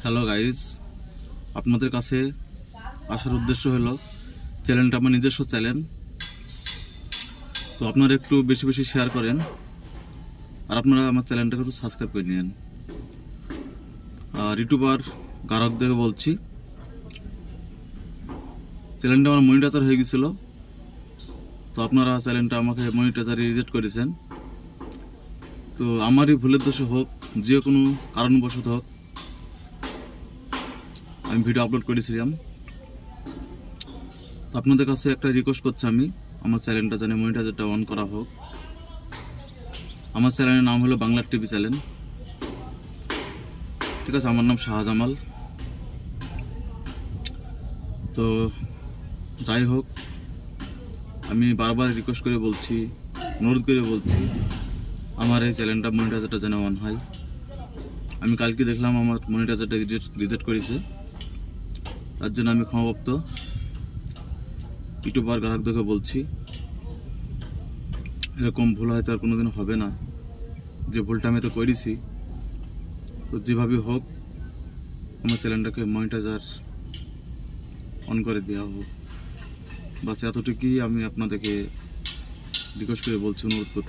Hello guys, আপনাদের কাছে আসার উদ্দেশ্য হলো চ্যানেলটা আমার নিজস্ব চ্যানেল। তো আপনারা একটু বেশি বেশি শেয়ার করেন আর আপনারা আমার চ্যানেলটাকে একটু সাবস্ক্রাইব করে নিন। আর ইউটিউবার গ্রাহকদের বলছি, চ্যানেলটা আমার মনিটাইজার হয়ে গেছিল। তো আপনারা চ্যানেলটা আমাকে মনিটাইজারে রিজেক্ট করেছেন। তো আমারই ভুলের দোষে হোক, যে কোনো কারণবশত হোক, আমি ভিডিও আপলোড করেছিলাম। তো আপনাদের কাছে একটা রিকোয়েস্ট করছি, আমি আমার চ্যানেলটা যেন মনিটাইজারটা অন করা হোক। আমার চ্যানেলের নাম হলো বাংলা টিভি চ্যানেল, ঠিক আছে? আমার নাম শাহজামাল। তো যাই হোক, আমি বারবার রিকোয়েস্ট করে বলছি, অনুরোধ করে বলছি, আমার এই চ্যানেলটা মনিটাইজারটা যেন অন হয়। আমি কালকে দেখলাম আমার মনিটাইজারটা রিজেক্ট করেছে, তার জন্য আমি ক্ষমাপ্রাপ্ত। ইউটিউবার গ্রাহকদেরকে বলছি, এরকম ভুল হয়তো আর কোনোদিন হবে না। যে ভুলটা আমি তো করেছি, তো যেভাবে হোক আমার চ্যানেলটাকে মনিটাইজার অন করে দেওয়া হোক। বাস এতটুকুই আমি আপনাদেরকে রিকোয়েস্ট করে বলছি, অনুরোধ করছি।